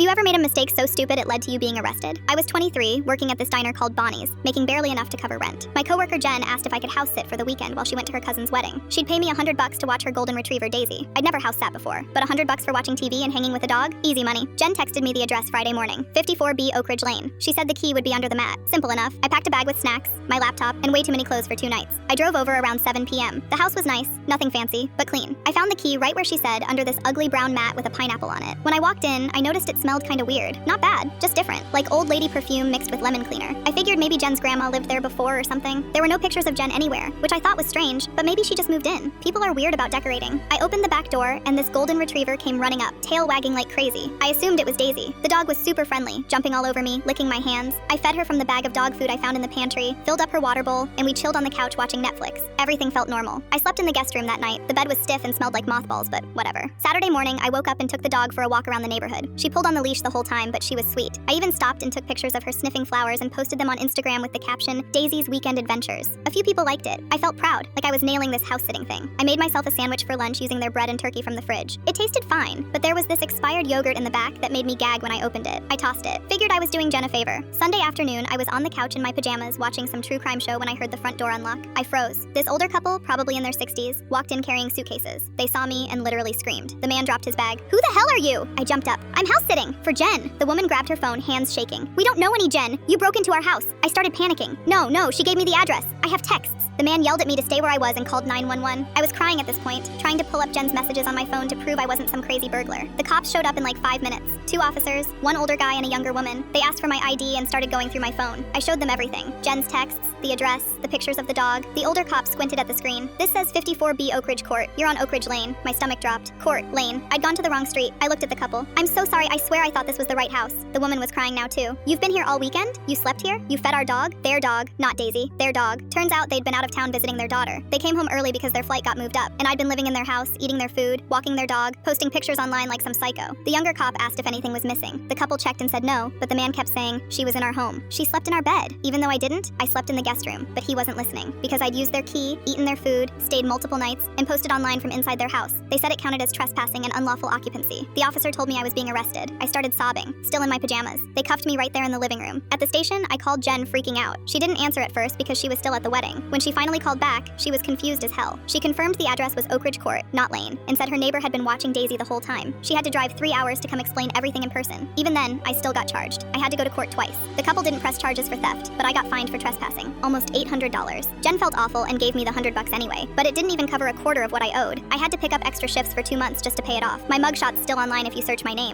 you ever made a mistake so stupid it led to you being arrested? I was 23, working at this diner called Bonnie's, making barely enough to cover rent. My coworker Jen asked if I could house sit for the weekend while she went to her cousin's wedding. She'd pay me $100 to watch her golden retriever Daisy. I'd never house sat before, but $100 for watching TV and hanging with a dog? Easy money. Jen texted me the address Friday morning, 54B Oak Ridge Lane. She said the key would be under the mat. Simple enough. I packed a bag with snacks, my laptop, and way too many clothes for 2 nights. I drove over around 7 p.m. The house was nice, nothing fancy, but clean. I found the key right where she said, under this ugly brown mat with a pineapple on it. When I walked in, I noticed it smelled kinda weird. Not bad, just different, like old lady perfume mixed with lemon cleaner. I figured maybe Jen's grandma lived there before or something. There were no pictures of Jen anywhere, which I thought was strange, but maybe she just moved in. People are weird about decorating. I opened the back door, and this golden retriever came running up, tail wagging like crazy. I assumed it was Daisy. The dog was super friendly, jumping all over me, licking my hands. I fed her from the bag of dog food I found in the pantry, filled up her water bowl, and we chilled on the couch watching Netflix. Everything felt normal. I slept in the guest room that night. The bed was stiff and smelled like mothballs, but whatever. Saturday morning, I woke up and took the dog for a walk around the neighborhood. She pulled on the leash the whole time, but she was sweet. I even stopped and took pictures of her sniffing flowers and posted them on Instagram with the caption, Daisy's Weekend Adventures. A few people liked it. I felt proud, like I was nailing this house-sitting thing. I made myself a sandwich for lunch using their bread and turkey from the fridge. It tasted fine, but there was this expired yogurt in the back that made me gag when I opened it. I tossed it. Figured I was doing Jen a favor. Sunday afternoon, I was on the couch in my pajamas watching some true crime show when I heard the front door unlock. I froze. This older couple, probably in their 60s, walked in carrying suitcases. They saw me and literally screamed. The man dropped his bag. Who the hell are you? I jumped up. I'm house sitting for Jen. The woman grabbed her phone, hands shaking. We don't know any Jen. You broke into our house. I started panicking. No, she gave me the address. I have texts. The man yelled at me to stay where I was and called 911. I was crying at this point, trying to pull up Jen's messages on my phone to prove I wasn't some crazy burglar. The cops showed up in like 5 minutes. 2 officers, 1 older guy and a younger woman. They asked for my ID and started going through my phone. I showed them everything. Jen's texts, the address, the pictures of the dog. The older cop squinted at the screen. This says 54B Oak Ridge Court. You're on Oak Ridge Lane. My stomach dropped. Court, lane. I'd gone to the wrong street. I looked at the couple. I'm so sorry, I swear I thought this was the right house. The woman was crying now too. You've been here all weekend? You slept here? You fed our dog? Their dog, not Daisy. Their dog. Turns out they'd been out of town visiting their daughter. They came home early because their flight got moved up, and I'd been living in their house, eating their food, walking their dog, posting pictures online like some psycho. The younger cop asked if anything was missing. The couple checked and said no, but the man kept saying, she was in our home. She slept in our bed. Even though I didn't, I slept in the guest room, but he wasn't listening, because I'd used their key, eaten their food, stayed multiple nights, and posted online from inside their house. They said it counted as trespassing and unlawful occupancy. The officer told me I was being arrested. I started sobbing, still in my pajamas. They cuffed me right there in the living room. At the station, I called Jen freaking out. She didn't answer at first because she was still at the wedding. When she finally called back, she was confused as hell. She confirmed the address was Oak Ridge Court, not Lane, and said her neighbor had been watching Daisy the whole time. She had to drive 3 hours to come explain everything in person. Even then, I still got charged. I had to go to court twice. The couple didn't press charges for theft, but I got fined for trespassing, almost $800. Jen felt awful and gave me the $100 anyway, but it didn't even cover a quarter of what I owed. I had to pick up extra shifts for 2 months just to pay it off. My mugshot's still online if you search my name.